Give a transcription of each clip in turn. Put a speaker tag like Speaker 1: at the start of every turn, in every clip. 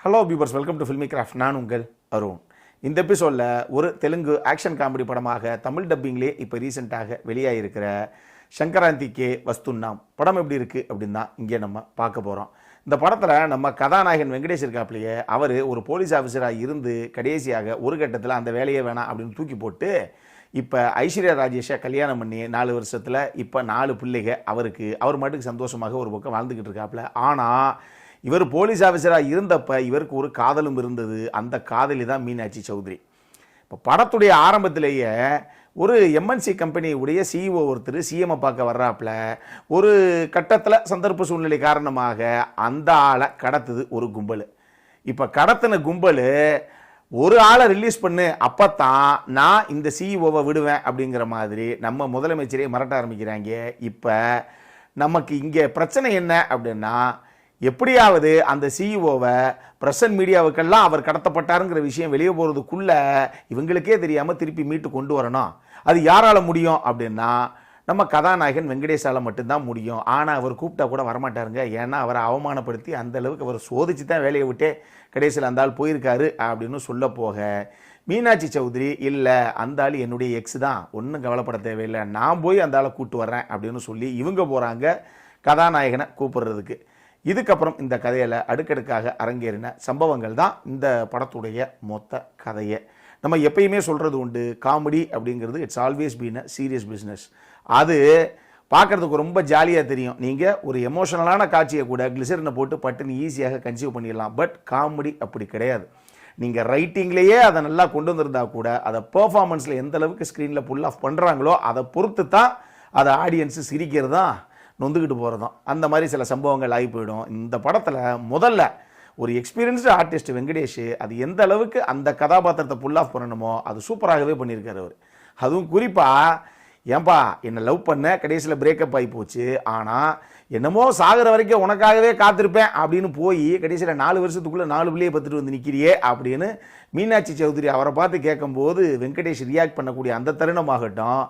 Speaker 1: Hello viewers, welcome to filmi craft. நான் உங்கள் அருண். இந்த எபிசோடில் ஒரு தெலுங்கு ஆக்ஷன் காமெடி படமாக தமிழ் டப்பிங்லேயே இப்போ ரீசெண்டாக வெளியாகிருக்கிற சங்கராந்தி கே வஸ்துன்னாம் படம் எப்படி இருக்குது அப்படின்னு தான் இங்கே நம்ம பார்க்க போகிறோம். இந்த படத்தில் நம்ம கதாநாயகன் வெங்கடேஷ் இருக்காப்லையே, அவர் ஒரு போலீஸ் ஆஃபீஸராக இருந்து கடைசியாக ஒரு கட்டத்தில் அந்த வேலையே வேணாம் அப்படின்னு தூக்கி போட்டு இப்போ ஐஸ்வர்யா ராஜேஷை கல்யாணம் பண்ணி 4 வருஷத்தில் இப்போ 4 பிள்ளைங்க அவருக்கு. அவர் மட்டுக்கு சந்தோஷமாக ஒரு பக்கம் வாழ்ந்துக்கிட்டு இருக்காப்புல. ஆனால் இவர் போலீஸ் ஆஃபீஸராக இருந்தப்போ இவருக்கு ஒரு காதலும் இருந்தது. அந்த காதலி தான் மீனாட்சி சௌத்ரி. இப்போ படத்துடைய ஆரம்பத்திலேயே ஒரு எம்என்சி கம்பெனியுடைய சிஇஓ ஒருத்தர் சிஎம்ஐ பார்க்க வர்றாப்புல. ஒரு கட்டத்தில் சந்தர்ப்ப சூழ்நிலை காரணமாக அந்த ஆளை கடத்துது ஒரு கும்பல். இப்போ கடத்தின கும்பல் ஒரு ஆளை ரிலீஸ் பண்ணு, அப்போத்தான் நான் இந்த சிஇஓவை விடுவேன் அப்படிங்கிற மாதிரி நம்ம முதலமைச்சரே மிரட்ட ஆரம்பிக்கிறாங்க. இப்போ நமக்கு இங்கே பிரச்சனை என்ன அப்படின்னா, எப்படியாவது அந்த சிஇஓவை பிரசன்ட் மீடியாவுக்கெல்லாம் அவர் கடத்தப்பட்டாருங்கிற விஷயம் வெளியே போகிறதுக்குள்ள இவங்களுக்கே தெரியாமல் திருப்பி மீட்டு கொண்டு வரணும். அது யாரால முடியும் அப்படின்னா, நம்ம கதாநாயகன் வெங்கடேஷால் மட்டும்தான் முடியும். ஆனால் அவர் கூப்பிட்டா கூட வரமாட்டாருங்க. ஏன்னா அவரை அவமானப்படுத்தி அந்த அளவுக்கு அவர் சோதிச்சு தான் வேலையை விட்டே கடைசியில் அந்த ஆள் போயிருக்காரு அப்படின்னு சொல்ல போக, மீனாட்சி சௌத்ரி இல்லை, அந்த ஆள் என்னுடைய எக்ஸ் தான், ஒன்றும் கவலைப்பட தேவையில்லை, நான் போய் அந்த ஆளை கூப்பிட்டு வரேன் அப்படின்னு சொல்லி இவங்க போகிறாங்க கதாநாயகனை கூப்பிடுறதுக்கு. இதுக்கப்புறம் இந்த கதையில் அடுக்கடுக்காக அரங்கேறின சம்பவங்கள் தான் இந்த படத்துடைய மொத்த கதையை. நம்ம எப்பயுமே சொல்கிறது உண்டு, காமெடி அப்படிங்கிறது it's always been a serious business. அது பார்க்குறதுக்கு ரொம்ப ஜாலியாக தெரியும். நீங்கள் ஒரு எமோஷனலான காட்சியை கூட கிளிசரினை போட்டு பட்டுன்னு ஈஸியாக கன்சீவ் பண்ணிடலாம். பட் காமெடி அப்படி கிடையாது. நீங்கள் ரைட்டிங்லேயே அதை நல்லா கொண்டு வந்திருந்தா கூட அதை பெர்ஃபார்மன்ஸில் எந்த அளவுக்கு ஸ்க்ரீனில் புல் ஆஃப் பண்ணுறாங்களோ அதை பொறுத்து தான் அதை ஆடியன்ஸு சிரிக்கிறது தான் நொந்துக்கிட்டு போகிறதும். அந்த மாதிரி சில சம்பவங்கள் ஆகி போயிடும். இந்த படத்தில் முதல்ல ஒரு எக்ஸ்பீரியன்ஸ்டு ஆர்டிஸ்ட் வெங்கடேஷ் அது எந்த அளவுக்கு அந்த கதாபாத்திரத்தை புல் ஆஃப் பண்ணணுமோ அது சூப்பராகவே பண்ணியிருக்காரு அவர். அதுவும் குறிப்பாக, ஏன்பா என்னை லவ் பண்ண கடைசியில் பிரேக்கப் ஆகி போச்சு, ஆனால் என்னமோ சாகிற வரைக்கும் உனக்காகவே காத்திருப்பேன் அப்படின்னு போய் கடைசியில் 4 வருஷத்துக்குள்ளே 4 பிள்ளையை பத்துட்டு வந்து நிற்கிறியே அப்படின்னு மீனாட்சி சௌத்ரி அவரை பார்த்து கேட்கும்போது வெங்கடேஷ் ரியாக்ட் பண்ணக்கூடிய அந்த தருணமாகட்டும்,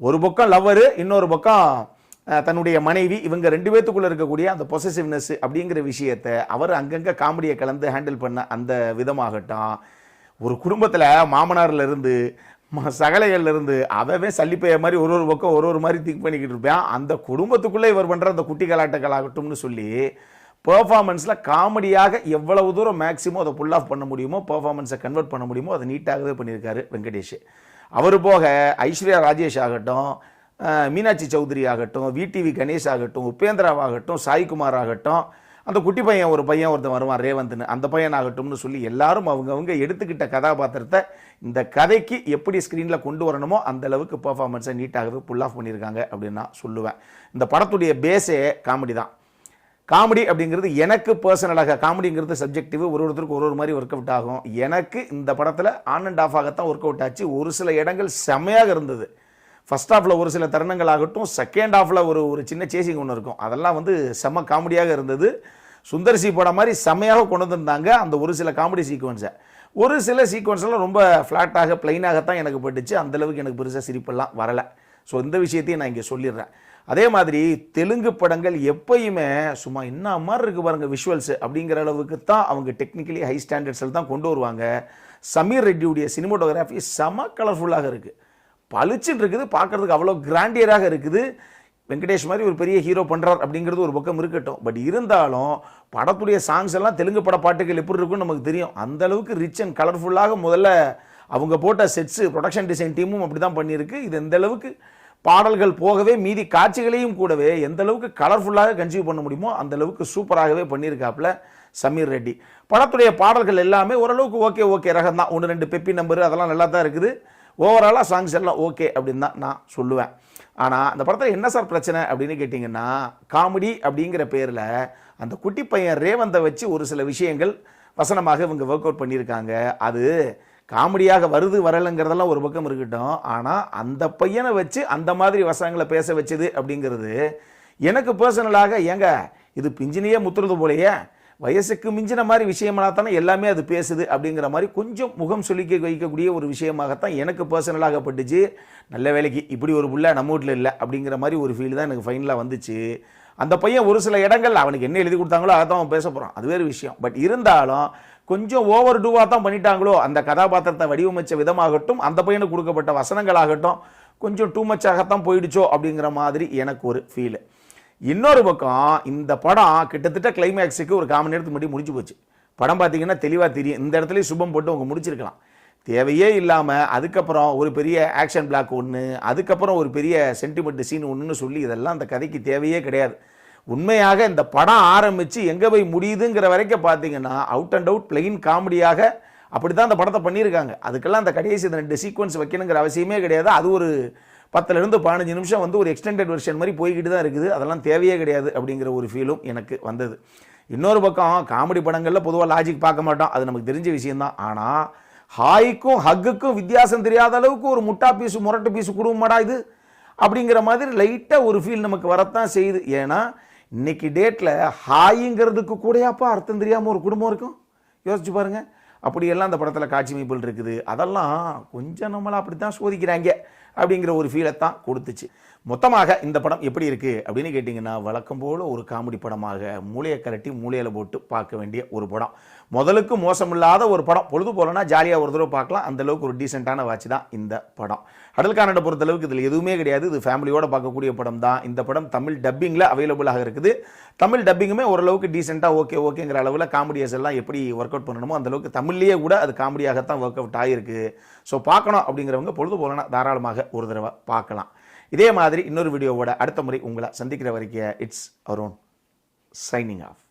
Speaker 1: ஒரு பக்கம் லவ்வரு, இன்னொரு பக்கம் தன்னுடைய மனைவி, இவங்க 2 பேத்துக்குள்ளே இருக்கக்கூடிய அந்த பொசசிவ்னஸ் அப்படிங்கிற விஷயத்தை அவர் அங்கங்கே காமெடியை கலந்து ஹேண்டில் பண்ண அந்த விதமாகட்டும், ஒரு குடும்பத்தில் மாமனார்லேருந்து சகலைகள்லேருந்து அவவே சல்லிப்பைய மாதிரி ஒரு பக்கம் ஒரு மாதிரி திங்க் பண்ணிக்கிட்டு இருப்பேன். அந்த குடும்பத்துக்குள்ளே இவர் பண்ணுற அந்த குட்டி கலாட்டங்களாகட்டும்னு சொல்லி பெர்ஃபார்மன்ஸில் காமெடியாக எவ்வளவு தூரம் மேக்ஸிமம் அதை புல் ஆஃப் பண்ண முடியுமோ, பெர்ஃபார்மன்ஸை கன்வெர்ட் பண்ண முடியுமோ அதை நீட்டாகவே பண்ணியிருக்காரு வெங்கடேஷ். அவர் போக ஐஸ்வர்யா ராஜேஷ் ஆகட்டும், மீனாட்சி சௌத்ரி ஆகட்டும், விடிவி கணேஷ் ஆகட்டும், உபேந்திராவாகட்டும், சாய்குமார் ஆகட்டும், அந்த குட்டி பையன் ஒருத்தன் வருவான் ரேவந்த்னு, அந்த பையன் ஆகட்டும்னு சொல்லி எல்லாரும் அவங்கவுங்க எடுத்துக்கிட்ட கதாபாத்திரத்தை இந்த கதைக்கு எப்படி ஸ்க்ரீனில் கொண்டு வரணுமோ அந்த அளவுக்கு பெர்ஃபார்மன்ஸை நீட்டாகவே புல் ஆஃப் பண்ணியிருக்காங்க அப்படின்னு நான் சொல்லுவேன். இந்த படத்துடைய பேஸே காமெடி தான். காமெடி அப்படிங்கிறது எனக்கு பர்சனலாக, காமெடிங்கிறது சப்ஜெக்டிவ், ஒருத்தருக்கு ஒரு மாதிரி ஒர்க் அவுட் ஆகும். எனக்கு இந்த படத்தில் ஆன் அண்ட் ஆஃப் ஆகத்தான் ஒர்க் அவுட் ஆச்சு. ஒரு சில இடங்கள் செம்மையாக இருந்தது. ஃபர்ஸ்ட் ஹாஃபில் ஒரு சில தருணங்கள் ஆகட்டும், செகண்ட் ஹாஃபில் ஒரு சின்ன சேசிங் ஒன்று இருக்கும், அதெல்லாம் செம்ம காமெடியாக இருந்தது. சுந்தர்சி படம் மாதிரி செம்மையாக கொண்டு வந்திருந்தாங்க அந்த ஒரு சில காமெடி சீக்வன்ஸை. ஒரு சில சீக்வன்ஸ்லாம் ரொம்ப ஃப்ளாட்டாக பிளைனாகத்தான் எனக்கு பட்டுச்சு. அந்தளவுக்கு எனக்கு பெருசாக சிரிப்பெல்லாம் வரலை. ஸோ இந்த விஷயத்தையும் நான் இங்கே சொல்லிடுறேன். அதே மாதிரி தெலுங்கு படங்கள் எப்பயுமே சும்மா என்ன மாதிரி இருக்குது பாருங்கள் விஷுவல்ஸு அப்படிங்கிற அளவுக்கு தான் அவங்க டெக்னிக்கலி ஹை ஸ்டாண்டர்ட்ஸில் தான் கொண்டு வருவாங்க. சமீர் ரெட்டியுடைய சினிமோட்டோகிராஃபி செம கலர்ஃபுல்லாக இருக்குது, பளிச்சுன்னு இருக்குது, பார்க்குறதுக்கு அவ்வளோ கிராண்டியராக இருக்குது. வெங்கடேஷ் மாதிரி ஒரு பெரிய ஹீரோ பண்ணுறார் அப்படிங்கிறது ஒரு பக்கம் இருக்கட்டும். பட் இருந்தாலும் படத்துடைய சாங்ஸ் எல்லாம் தெலுங்கு பட பாட்டுகள் எப்படி இருக்குன்னு நமக்கு தெரியும். அந்த அளவுக்கு ரிச் அண்ட் கலர்ஃபுல்லாக முதல்ல அவங்க போட்ட செட்ஸு, ப்ரொடக்ஷன் டிசைன் டீமும் அப்படி தான் பண்ணியிருக்கு. இது எந்த அளவுக்கு பாடல்கள் போகவே மீதி காட்சிகளையும் கூடவே எந்த அளவுக்கு கலர்ஃபுல்லாக கன்சீவ் பண்ண முடியுமோ அந்த அளவுக்கு சூப்பராகவே பண்ணியிருக்காப்புல சமீர் ரெட்டி. படத்துடைய பாடல்கள் எல்லாமே ஓரளவுக்கு ஓகே ரகம் தான். 1-2 பெப்பி நம்பரு அதெல்லாம் நல்லா தான் இருக்குது. ஓவராலாக சாங்ஸ் எல்லாம் ஓகே அப்படின்னு தான் நான் சொல்லுவேன். ஆனால் அந்த படத்தில் என்ன சார் பிரச்சனை அப்படின்னு கேட்டிங்கன்னா, காமெடி அப்படிங்கிற பேரில் அந்த குட்டி பையன் ரேவந்தை வச்சு ஒரு சில விஷயங்கள் வசனமாக இவங்க ஒர்க் அவுட் பண்ணியிருக்காங்க. அது காமெடியாக வருது வரலைங்கிறதெல்லாம் ஒரு பக்கம் இருக்கட்டும், ஆனால் அந்த பையனை வச்சு அந்த மாதிரி வசனங்களை பேச வச்சது அப்படிங்கிறது எனக்கு பர்சனலாக, ஏங்க இது பிஞ்சினியே முத்துறது போலையே, வயசுக்கு மிஞ்சின மாதிரி விஷயமாக தானே எல்லாமே அது பேசுது அப்படிங்கிற மாதிரி கொஞ்சம் முகம் சொல்லிக்க வைக்கக்கூடிய ஒரு விஷயமாகத்தான் எனக்கு பர்சனலாக பட்டுச்சு. நல்ல வேலைக்கு இப்படி ஒரு புள்ள நம்ம வீட்டில் இல்லை அப்படிங்கிற மாதிரி ஒரு ஃபீல் தான் எனக்கு ஃபைனலாக வந்துச்சு. அந்த பையன் ஒரு சில இடங்கள் அவனுக்கு என்ன எழுதி கொடுத்தாங்களோ அதை தான் அவன் பேச போகிறான், அது வேறு விஷயம். பட் இருந்தாலும் கொஞ்சம் ஓவர் டூவாக தான் பண்ணிட்டாங்களோ, அந்த கதாபாத்திரத்தை வடிவமைச்ச விதமாகட்டும், அந்த பையனுக்கு கொடுக்கப்பட்ட வசனங்களாகட்டும் கொஞ்சம் டூ மச்சாகத்தான் போயிடுச்சோ அப்படிங்கிற மாதிரி எனக்கு ஒரு ஃபீல். இன்னொரு பக்கம் இந்த படம் கிட்டத்தட்ட கிளைமேக்ஸுக்கு ஒரு 1/4 மணி நேரத்துக்கு முன்னாடி முடிஞ்சு போச்சு. படம் பார்த்தீங்கன்னா தெளிவாக தெரியும். இந்த இடத்துலயும் சுபம் போட்டு அவங்க முடிச்சிருக்கலாம். தேவையே இல்லாமல் அதுக்கப்புறம் ஒரு பெரிய ஆக்ஷன் பிளாக் ஒன்று, அதுக்கப்புறம் ஒரு பெரிய சென்டிமெண்ட் சீன் ஒன்றுன்னு சொல்லி இதெல்லாம் அந்த கதைக்கு தேவையே கிடையாது. உண்மையாக இந்த படம் ஆரம்பித்து எங்கே போய் முடியுதுங்கிற வரைக்கும் பார்த்தீங்கன்னா அவுட் அண்ட் அவுட் பிளெயின் காமெடியாக அப்படி தான் அந்த படத்தை பண்ணியிருக்காங்க. அதுக்கெல்லாம் அந்த கடைசி 2 சீக்வன்ஸ் வைக்கணுங்கிற அவசியமே கிடையாது. அது ஒரு 10லேருந்து 15 நிமிஷம் வந்து ஒரு எக்ஸ்டெண்டட் வெர்ஷன் மாதிரி போய்கிட்டு தான் இருக்குது. அதெல்லாம் தேவையே கிடையாது அப்படிங்கிற ஒரு ஃபீலும் எனக்கு வந்தது. இன்னொரு பக்கம் காமெடி படங்களில் பொதுவாக லாஜிக் பார்க்க மாட்டோம், அது நமக்கு தெரிஞ்ச விஷயம்தான். ஆனால் ஹாய்க்கும் ஹக்குக்கும் வித்தியாசம் தெரியாத அளவுக்கு ஒரு முட்டா பீஸு முரட்டு பீஸு குடும்பமாடா இது அப்படிங்கிற மாதிரி லைட்டாக ஒரு ஃபீல் நமக்கு வரத்தான் செய்யுது. ஏன்னா இன்னைக்கு டேட்டில் ஹாய்ங்கிறதுக்கு கூடயாப்பா அர்த்தம் தெரியாமல் ஒரு குடும்பம் இருக்கும், யோசிச்சு பாருங்க. அப்படியெல்லாம் அந்த படத்தில் காட்சி அமைப்புகள் இருக்குது. அதெல்லாம் கொஞ்சம் நம்மளை அப்படி தான் சோதிக்கிறாங்க அப்படிங்கிற ஒரு ஃபீலை தான் கொடுத்துச்சு. மொத்தமாக இந்த படம் எப்படி இருக்குது அப்படின்னு கேட்டிங்கன்னா, வழக்கம் போல் ஒரு காமெடி படமாக மூளையை கரட்டி மூளையில் போட்டு பார்க்க வேண்டிய ஒரு படம். முதலுக்கு மோசமில்லாத ஒரு படம். பொழுது போலனா ஜாலியாக ஒரு தடவை பார்க்கலாம். அந்தளவுக்கு ஒரு டீசெண்டான வாட்ச் தான் இந்த படம். கடல் கானடை பொறுத்தளவுக்கு இதில் எதுவுமே கிடையாது. இது ஃபேமிலியோடு பார்க்கக்கூடிய படம் தான். இந்த படம் தமிழ் டப்பிங்கில் அவைலபிளாக இருக்குது. தமிழ் டப்பிங்குமே ஓரளவுக்கு டீசெண்டாக ஓகேங்கிற அளவில் காமெடியஸ் எல்லாம் எப்படி ஒர்க் அவுட் பண்ணணுமோ அந்தளவுக்கு தமிழ்லேயே கூட அது காமெடியாகத்தான் ஒர்க் அவுட் ஆகிருக்கு. ஸோ பார்க்கணும் அப்படிங்கிறவங்க பொழுது போலனா தாராளமாக ஒரு தடவை பார்க்கலாம். இதே மாதிரி இன்னொரு வீடியோவோட அடுத்த முறை உங்களை சந்திக்கிற வரைக்கும் இட்ஸ் அருண் சைனிங் ஆஃப்.